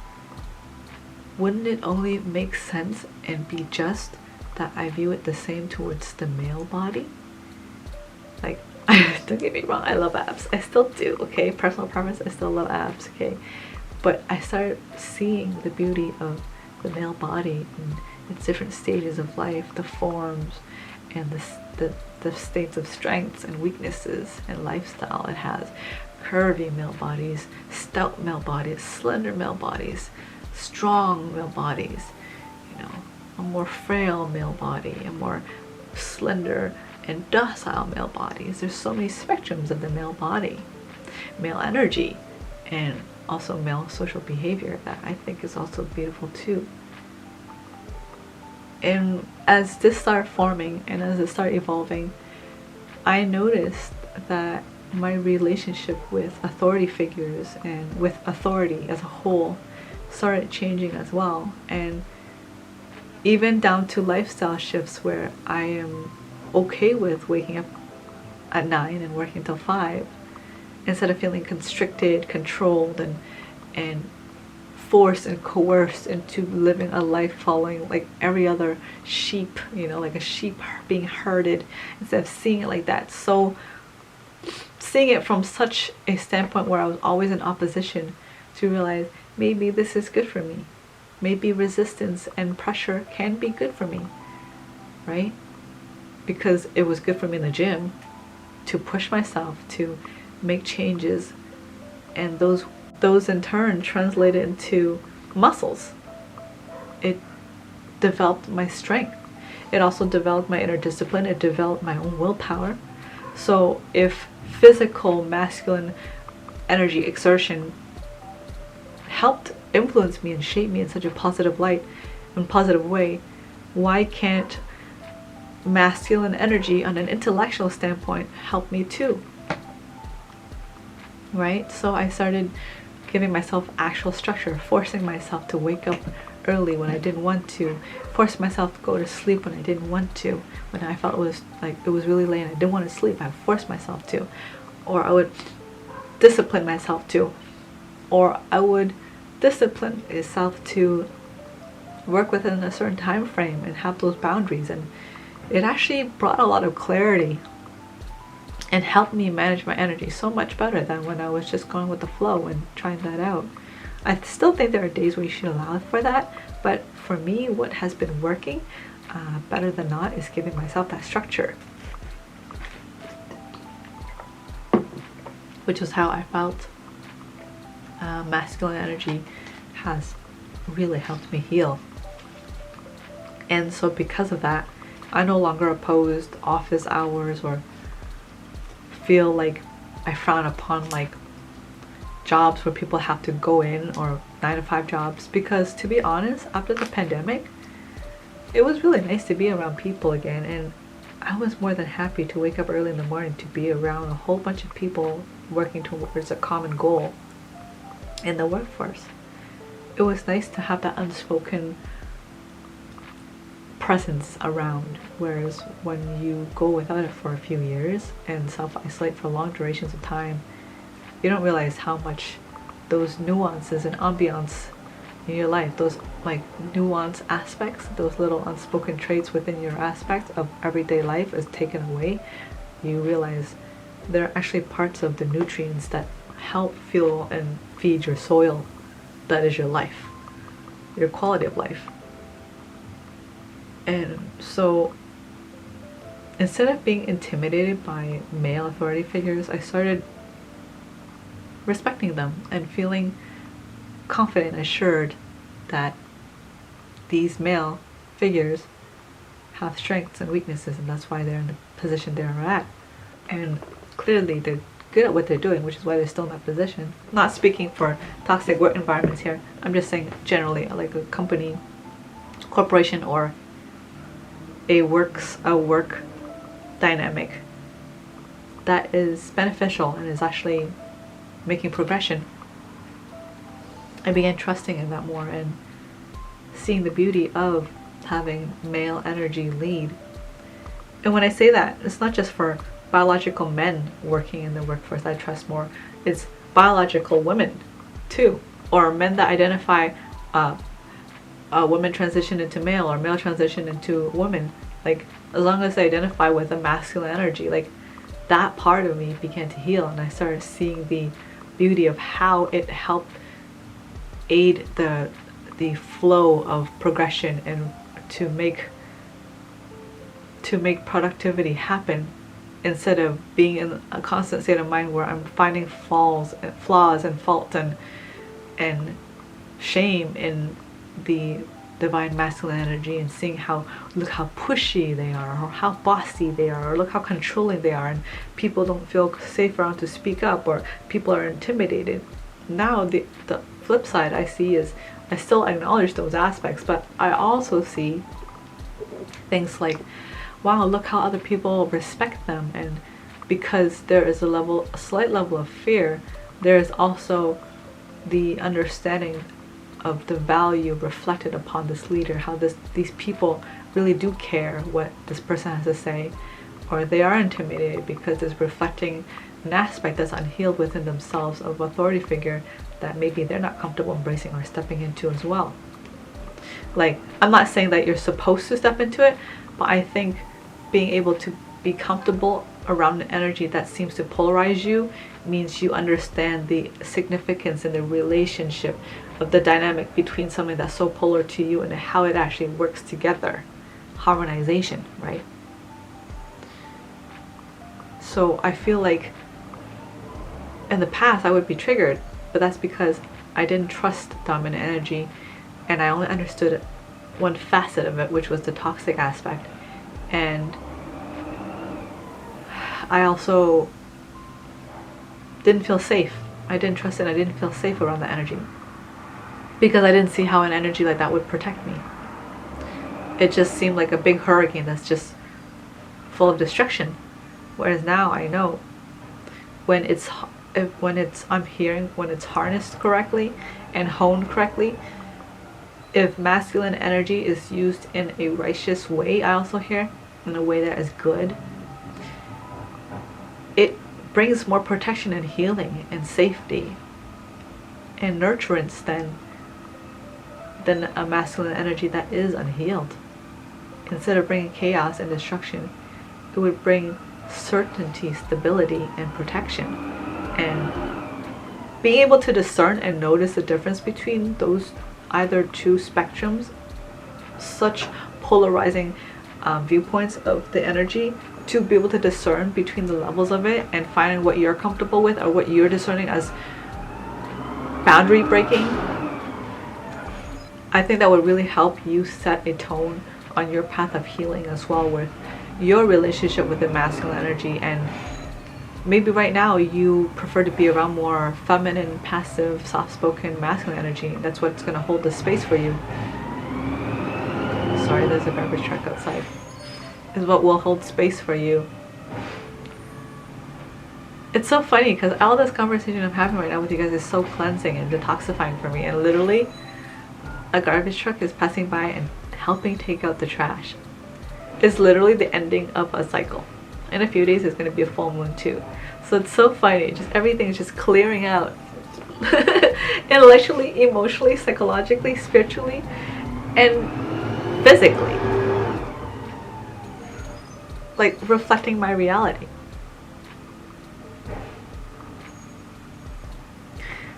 wouldn't it only make sense and be just that I view it the same towards the male body? Like, don't get me wrong, I love abs. I still do, okay? Personal preference, I still love abs, okay? But I started seeing the beauty of the male body in its different stages of life, the forms and the states of strengths and weaknesses and lifestyle it has. Curvy male bodies, stout male bodies, slender male bodies, strong male bodies, you know, a more frail male body, a more slender and docile male bodies. There's so many spectrums of the male body, male energy, and also male social behavior that I think is also beautiful too. And as this started forming and as it started evolving, I noticed that my relationship with authority figures and with authority as a whole started changing as well. And even down to lifestyle shifts where I am okay with waking up at 9 and working till 5 instead of feeling constricted, controlled, and forced and coerced into living a life following like every other sheep, you know, like a sheep being herded, instead of seeing it like that. So seeing it from such a standpoint where I was always in opposition, to realize maybe this is good for me. Maybe resistance and pressure can be good for me, right? Because it was good for me in the gym to push myself to make changes, and those in turn translated into muscles. It developed my strength. It also developed my inner discipline. It developed my own willpower. So if physical masculine energy exertion helped influence me and shape me in such a positive light and positive way, why can't masculine energy on an intellectual standpoint help me too? Right? So I started giving myself actual structure, forcing myself to wake up early when I didn't want to, force myself to go to sleep when I didn't want to, when I felt it was really late and I didn't want to sleep. I forced myself to, or I would discipline myself to, or I would discipline myself to work within a certain time frame and have those boundaries. And it actually brought a lot of clarity and helped me manage my energy so much better than when I was just going with the flow and trying that out. I still think there are days where you should allow for that, but for me, what has been working better than not is giving myself that structure, which is how I felt masculine energy has really helped me heal. And so because of that, I no longer opposed office hours or feel like I frown upon like jobs where people have to go in, or 9-to-5 jobs, because to be honest, after the pandemic, it was really nice to be around people again, and I was more than happy to wake up early in the morning to be around a whole bunch of people working towards a common goal in the workforce. It was nice to have that unspoken presence around, whereas when you go without it for a few years and self-isolate for long durations of time, you don't realize how much those nuances and ambiance in your life, those like nuance aspects, those little unspoken traits within your aspect of everyday life is taken away. You realize they're actually parts of the nutrients that help fuel and feed your soil, that is your life, your quality of life. And so instead of being intimidated by male authority figures, I started respecting them and feeling confident and assured that these male figures have strengths and weaknesses, and that's why they're in the position they're at. And clearly they're good at what they're doing, which is why they're still in that position. I'm not speaking for toxic work environments here. I'm just saying generally, like a company, corporation, or a work dynamic that is beneficial and is actually making progression. I began trusting in that more and seeing the beauty of having male energy lead. And when I say that, it's not just for biological men working in the workforce I trust more. It's biological women too, or men that identify a woman transition into male or male transition into woman. Like, as long as they identify with a masculine energy, like that part of me began to heal, and I started seeing the beauty of how it helped aid the flow of progression and to make productivity happen, instead of being in a constant state of mind where I'm finding flaws and fault and shame in the divine masculine energy, and seeing how, look how pushy they are, or how bossy they are, or look how controlling they are, and people don't feel safe around to speak up, or people are intimidated. Now the flip side I see is I still acknowledge those aspects, but I also see things like, wow, look how other people respect them. And because there is a slight level of fear, there is also the understanding of the value reflected upon this leader, how these people really do care what this person has to say, or they are intimidated because it's reflecting an aspect that's unhealed within themselves of authority figure that maybe they're not comfortable embracing or stepping into as well. Like, I'm not saying that you're supposed to step into it, but I think being able to be comfortable around an energy that seems to polarize you means you understand the significance and the relationship of the dynamic between something that's so polar to you and how it actually works together. Harmonization, right? So I feel like in the past I would be triggered, but that's because I didn't trust dominant energy, and I only understood one facet of it, which was the toxic aspect. And I also didn't feel safe. I didn't trust it. I didn't feel safe around the energy because I didn't see how an energy like that would protect me. It just seemed like a big hurricane that's just full of destruction. Whereas now I know when it's harnessed correctly and honed correctly, if masculine energy is used in a righteous way, I also hear, in a way that is good, it brings more protection and healing and safety and nurturance than a masculine energy that is unhealed. Instead of bringing chaos and destruction, it would bring certainty, stability, and protection. And being able to discern and notice the difference between those either two spectrums, such polarizing viewpoints of the energy, to be able to discern between the levels of it and finding what you're comfortable with or what you're discerning as boundary breaking, I think that would really help you set a tone work on your path of healing as well with your relationship with the masculine energy. And maybe right now you prefer to be around more feminine, passive, soft-spoken masculine energy. That's what's going to hold the space for you. Sorry, there's a garbage truck outside. Is what will hold space for you. It's so funny because all this conversation I'm having right now with you guys is so cleansing and detoxifying for me. And literally, a garbage truck is passing by and helping take out the trash. It's literally the ending of a cycle. In a few days, it's going to be a full moon too. So it's so funny. Just everything's just clearing out. Intellectually, emotionally, psychologically, spiritually, and physically. Like reflecting my reality.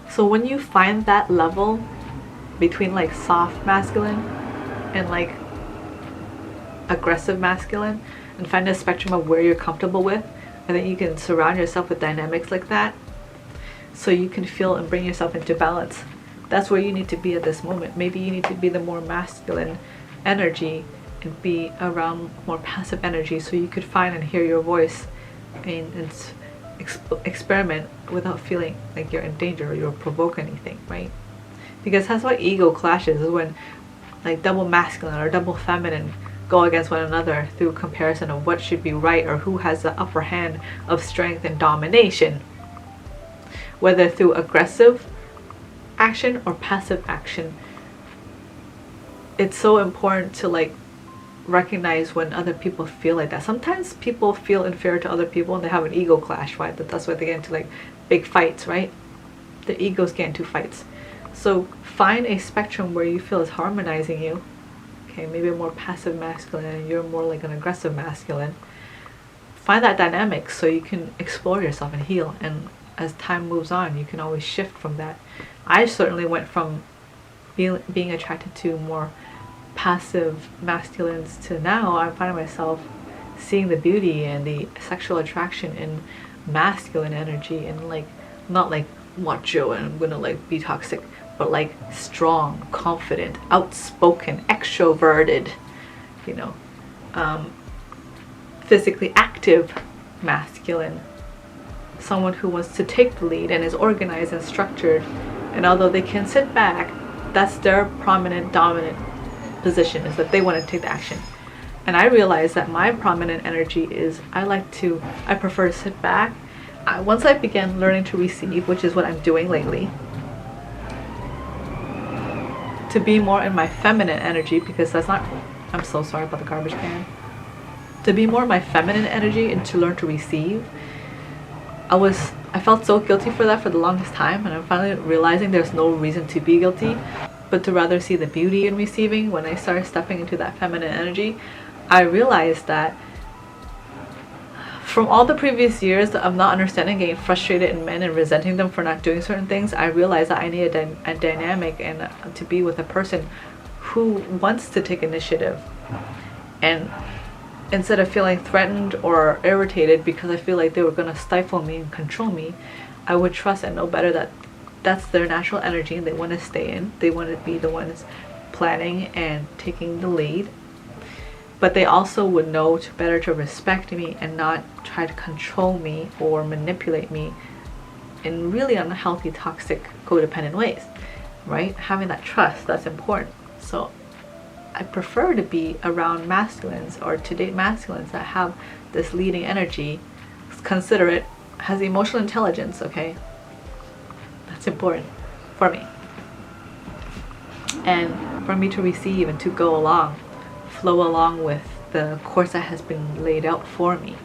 So when you find that level between like soft masculine and like aggressive masculine, and find a spectrum of where you're comfortable with, and then you can surround yourself with dynamics like that so you can feel and bring yourself into balance. That's where you need to be at this moment. Maybe you need to be the more masculine energy and be around more passive energy so you could find and hear your voice and experiment without feeling like you're in danger or you'll provoke anything, right? Because that's why ego clashes, is when like double masculine or double feminine go against one another through comparison of what should be right or who has the upper hand of strength and domination, whether through aggressive action or passive action. It's so important to like recognize when other people feel like that. Sometimes people feel inferior to other people and they have an ego clash, right? That's why they get into like big fights, right? The egos get into fights. So find a spectrum where you feel is harmonizing you. Okay, maybe a more passive masculine and you're more like an aggressive masculine. Find that dynamic so you can explore yourself and heal. And as time moves on, you can always shift from that. I certainly went from being attracted to more passive masculines to now I find myself seeing the beauty and the sexual attraction in masculine energy, and like not like macho and I'm gonna like be toxic, but like strong, confident, outspoken, extroverted, you know, physically active masculine, someone who wants to take the lead and is organized and structured. And although they can sit back, that's their prominent, dominant position, is that they want to take the action. And I realized that my prominent energy is I prefer to sit back. Once I began learning to receive, which is what I'm doing lately, to be more in my feminine energy, because that's not, I'm so sorry about the garbage can, to be more in my feminine energy and to learn to receive. I felt so guilty for that for the longest time, and I'm finally realizing there's no reason to be guilty, but to rather see the beauty in receiving. When I started stepping into that feminine energy, I realized that from all the previous years of not understanding, getting frustrated in men and resenting them for not doing certain things, I realized that I needed a dynamic and to be with a person who wants to take initiative. And instead of feeling threatened or irritated because I feel like they were going to stifle me and control me, I would trust and know better that that's their natural energy and they want to stay in. They want to be the ones planning and taking the lead. But they also would know better to respect me and not try to control me or manipulate me in really unhealthy, toxic, codependent ways, right? Having that trust, that's important. So I prefer to be around masculines or to date masculines that have this leading energy, considerate, has emotional intelligence, okay? That's important for me. And for me to receive and to go along, flow along with the course that has been laid out for me.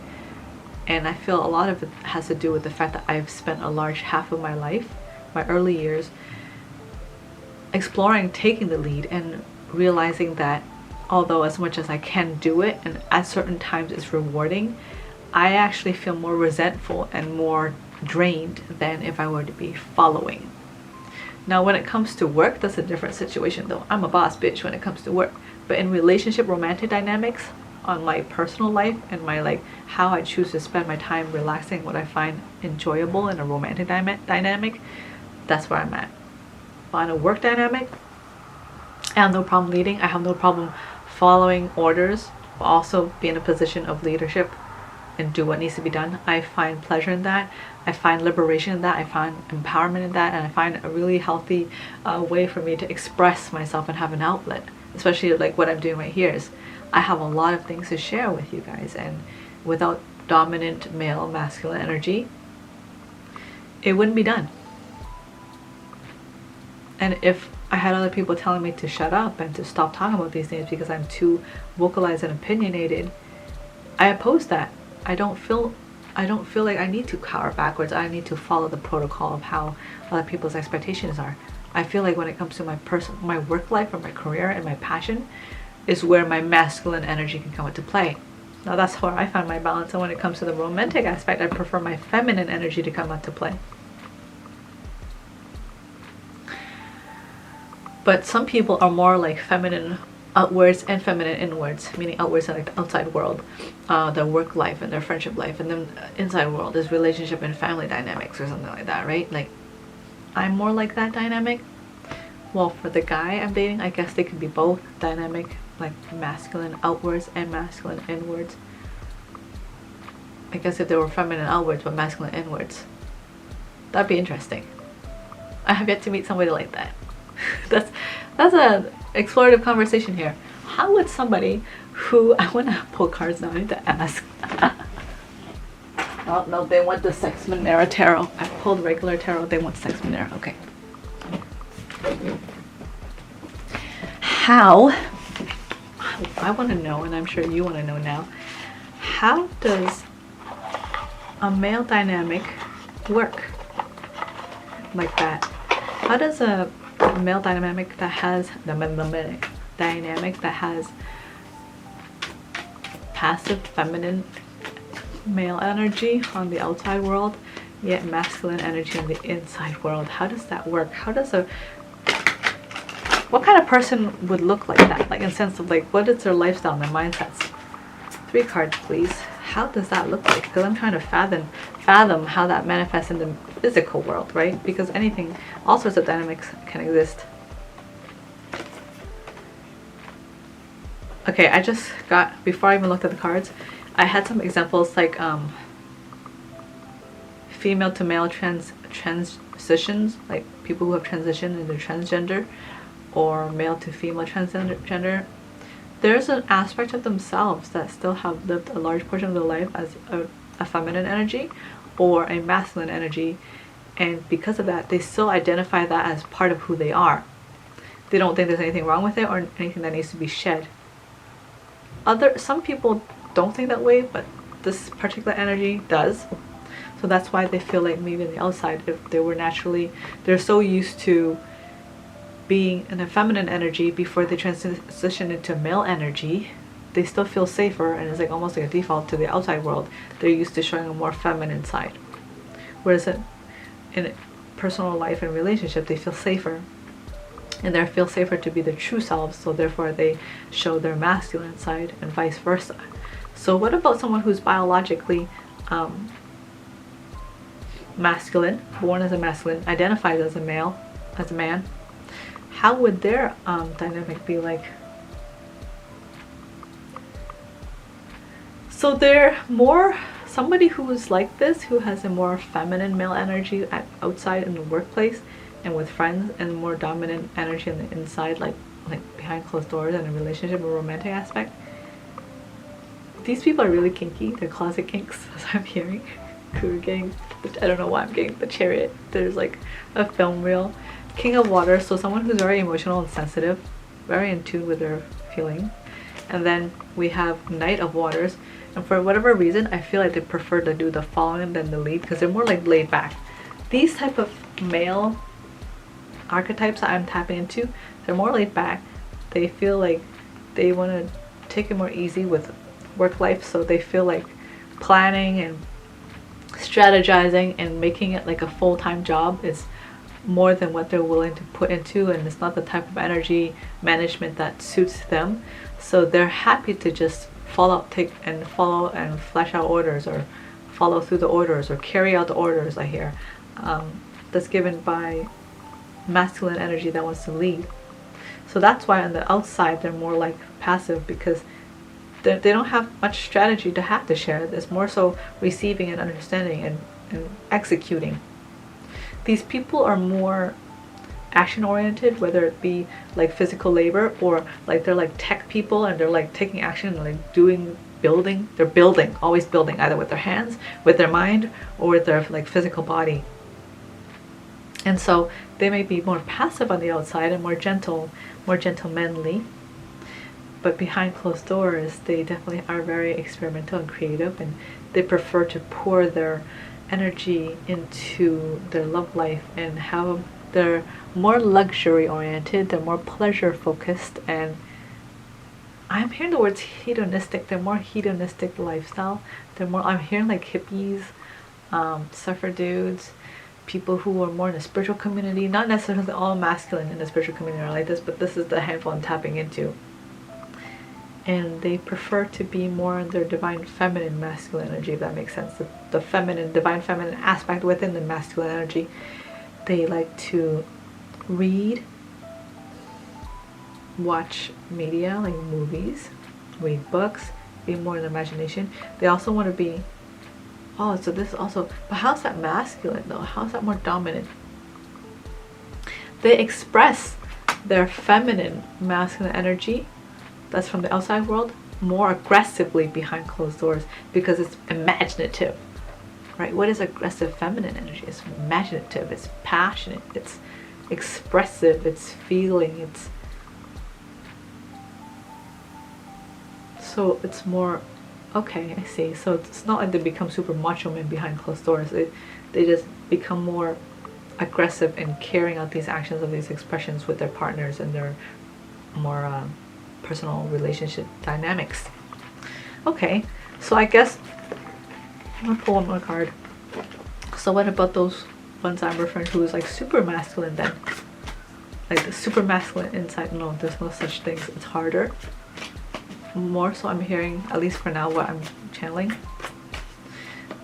And I feel a lot of it has to do with the fact that I've spent a large half of my life, my early years, exploring taking the lead and realizing that although as much as I can do it and at certain times it's rewarding, I actually feel more resentful and more drained than if I were to be following. Now when it comes to work, that's a different situation though. I'm a boss bitch when it comes to work. But in relationship, romantic dynamics, on my personal life and my like how I choose to spend my time relaxing, what I find enjoyable in a romantic dynamic, that's where I'm at. But on a work dynamic, I have no problem leading. I have no problem following orders, but also be in a position of leadership and do what needs to be done. I find pleasure in that. I find liberation in that. I find empowerment in that, and I find a really healthy way for me to express myself and have an outlet. Especially like what I'm doing right here is I have a lot of things to share with you guys, and without dominant male masculine energy, it wouldn't be done. And if I had other people telling me to shut up and to stop talking about these things because I'm too vocalized and opinionated, I oppose that. I don't feel like I need to cower backwards. I need to follow the protocol of how other people's expectations are. I feel like when it comes to my work life or my career and my passion is where my masculine energy can come into play. Now that's where I find my balance, and when it comes to the romantic aspect, I prefer my feminine energy to come into play. But some people are more like feminine outwards and feminine inwards, meaning outwards are like the outside world, their work life and their friendship life, and then inside world is relationship and family dynamics or something like that, right? Like I'm more like that dynamic. Well, for the guy I'm dating, I guess they could be both dynamic, like masculine outwards and masculine inwards. I guess if they were feminine outwards but masculine inwards, that'd be interesting. I have yet to meet somebody like that. that's an explorative conversation here. How would somebody who, I want to pull cards now, I need to ask. Oh no, they want the sex Manara Tarot. I pulled regular tarot, they want sex Manara. Okay. How, I want to know, and I'm sure you want to know now, how does a male dynamic work like that? How does a male dynamic that has passive feminine male energy on the outside world, yet masculine energy on the inside world, how does that work? What kind of person would look like that? Like in sense of like, what is their lifestyle and their mindsets? 3 cards, please. How does that look like? Because I'm trying to fathom how that manifests in the physical world, right? Because anything, all sorts of dynamics can exist. Okay, I just got, before I even looked at the cards, I had some examples like female to male transitions, like people who have transitioned into transgender, or male to female transgender. There's an aspect of themselves that still have lived a large portion of their life as a feminine energy or a masculine energy, and because of that they still identify that as part of who they are. They don't think there's anything wrong with it or anything that needs to be shed. Some people don't think that way, but this particular energy does. So that's why they feel like maybe on the outside, if they were naturally, they're so used to being in a feminine energy before they transition into male energy, they still feel safer, and it's like almost like a default to the outside world. They're used to showing a more feminine side, whereas in personal life and relationship they feel safer, and they feel safer to be their true selves, so therefore they show their masculine side and vice versa. So what about someone who's biologically masculine, born as a masculine, identifies as a male, as a man? How would their dynamic be like? So they're more somebody who is like this, who has a more feminine male energy outside in the workplace and with friends, and more dominant energy on the inside, like behind closed doors in a relationship or romantic aspect. These people are really kinky. They're closet kinks, as I'm hearing. We're getting, I don't know why I'm getting the Chariot. There's like a film reel. King of Water, so someone who's very emotional and sensitive, very in tune with their feelings. And then we have Knight of Waters, and for whatever reason I feel like they prefer to do the following than the lead, because they're more like laid back. These type of male archetypes that I'm tapping into, they're more laid back. They feel like they want to take it more easy with work life, so they feel like planning and strategizing and making it like a full-time job is more than what they're willing to put into, and it's not the type of energy management that suits them. So they're happy to just follow and flesh out orders, or follow through the orders, or carry out the orders, I hear, that's given by masculine energy that wants to lead. So that's why on the outside they're more like passive, because they don't have much strategy to have to share. It's more so receiving and understanding and executing. These people are more action oriented, whether it be like physical labor or like they're like tech people and they're like taking action and like doing building. They're building, always building, either with their hands, with their mind, or with their like physical body. And so they may be more passive on the outside and more gentlemanly, but behind closed doors they definitely are very experimental and creative, and they prefer to pour their energy into their love life and how they're more luxury oriented, they're more pleasure focused, and I'm hearing the words hedonistic. They're more hedonistic lifestyle. They're more, I'm hearing like hippies, surfer dudes, people who are more in the spiritual community. Not necessarily all masculine in the spiritual community are like this, but this is the handful I'm tapping into. And they prefer to be more in their divine feminine masculine energy, if that makes sense. The feminine, divine feminine aspect within the masculine energy. They like to read, watch media like movies, read books, be more in the imagination. They also want to be, oh, so this also, but how's that masculine though? How's that more dominant? They express their feminine masculine energy that's from the outside world more aggressively behind closed doors, because it's imaginative, right? What is aggressive feminine energy? It's imaginative, it's passionate, it's expressive, it's feeling, it's, so it's more, okay, I see. So it's not like they become super macho men behind closed doors. They just become more aggressive in carrying out these actions of these expressions with their partners and their more personal relationship dynamics. Okay, so I guess I'm gonna pull one more card. So what about those ones I'm referring to as like super masculine then? Like the super masculine inside? No, there's no such thing. It's harder. More so I'm hearing, at least for now, what I'm channeling,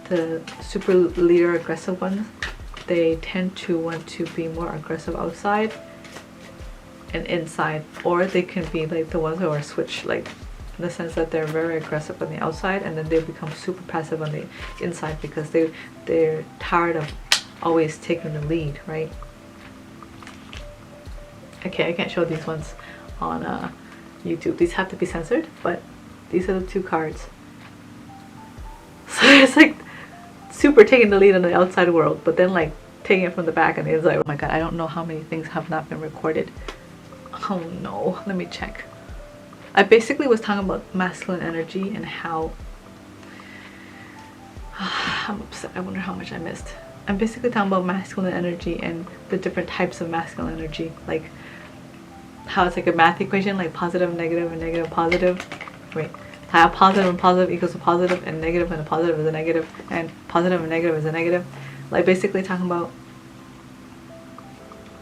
the super leader aggressive ones, they tend to want to be more aggressive outside and inside, or they can be like the ones who are switched, like in the sense that they're very aggressive on the outside and then they become super passive on the inside because they're tired of always taking the lead, right? Okay, I can't show these ones on YouTube. These have to be censored, but these are the two cards. So it's like super taking the lead on the outside world, but then like taking it from the back and the inside. Oh my god, I don't know how many things have not been recorded. Oh no, let me check. I basically was talking about masculine energy and how I'm upset. I wonder how much I missed. I'm basically talking about masculine energy and the different types of masculine energy, like how it's like a math equation, like positive, negative, and negative, positive. Wait, how positive and positive equals a positive, and negative and a positive is a negative, and positive and negative is a negative. Like basically talking about,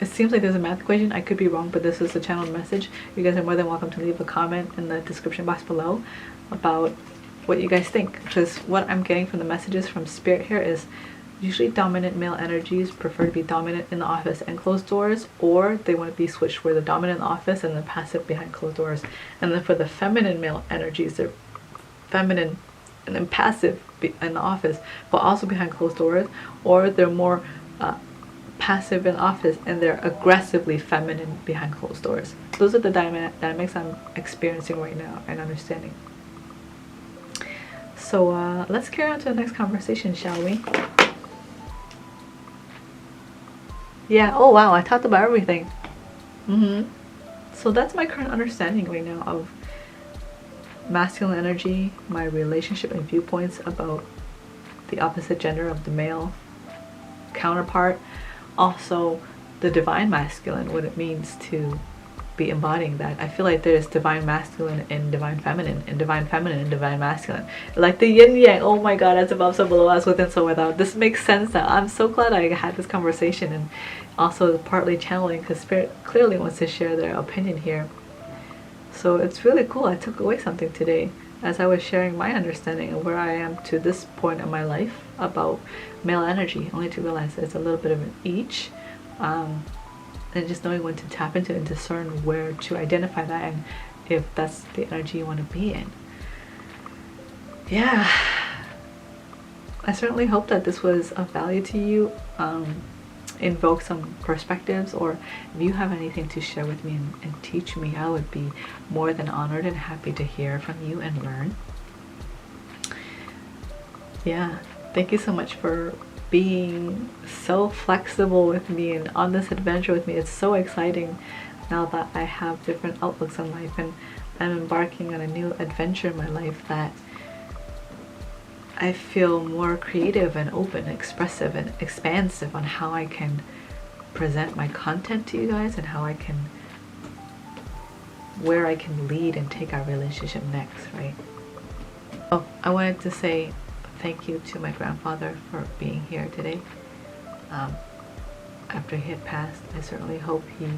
it seems like there's a math equation. I could be wrong, but this is a channeled message. You guys are more than welcome to leave a comment in the description box below about what you guys think, because what I'm getting from the messages from spirit here is usually dominant male energies prefer to be dominant in the office and closed doors, or they want to be switched where they're dominant in the office and then passive behind closed doors. And then for the feminine male energies, they're feminine and then passive in the office but also behind closed doors, or they're more passive in office and they're aggressively feminine behind closed doors. Those are the dynamics I'm experiencing right now and understanding. So let's carry on to the next conversation, shall we? Yeah, oh wow, I talked about everything. So that's my current understanding right now of masculine energy, my relationship and viewpoints about the opposite gender of the male counterpart. Also the divine masculine, what it means to be embodying that. I feel like there's divine masculine and divine feminine, and divine feminine and divine masculine, like the yin yang. Oh my god, as above so below, as within so without. This makes sense now. I'm so glad I had this conversation, and also partly channeling because spirit clearly wants to share their opinion here. So it's really cool. I took away something today as I was sharing my understanding of where I am to this point in my life about male energy, only to realize it's a little bit of an each. and just knowing when to tap into and discern where to identify that, and if that's the energy you want to be in. Yeah, I certainly hope that this was of value to you, invoke some perspectives, or if you have anything to share with me and teach me, I would be more than honored and happy to hear from you and learn. Yeah, thank you so much for being so flexible with me and on this adventure with me. It's so exciting now that I have different outlooks on life and I'm embarking on a new adventure in my life, that I feel more creative and open, expressive and expansive on how I can present my content to you guys, and how I can, where I can lead and take our relationship next, right? Oh, I wanted to say thank you to my grandfather for being here today. After he had passed, I certainly hope he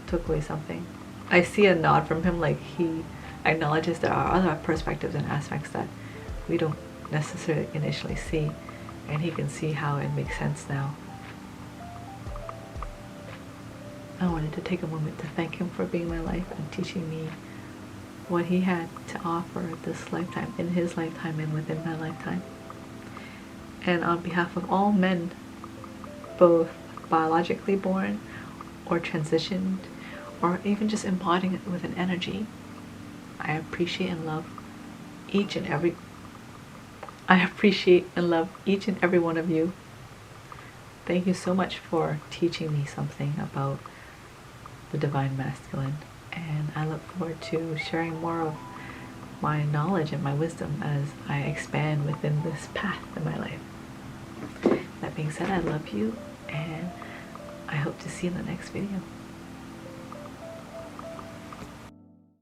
took away something. I see a nod from him, like he acknowledges there are other perspectives and aspects that we don't necessarily initially see, and he can see how it makes sense now. I wanted to take a moment to thank him for being in my life and teaching me what he had to offer this lifetime, in his lifetime and within my lifetime. And on behalf of all men, both biologically born or transitioned, or even just embodying it with an energy, I appreciate and love each and every one of you. Thank you so much for teaching me something about the divine masculine, and I look forward to sharing more of my knowledge and my wisdom as I expand within this path in my life. That being said, I love you, and I hope to see you in the next video.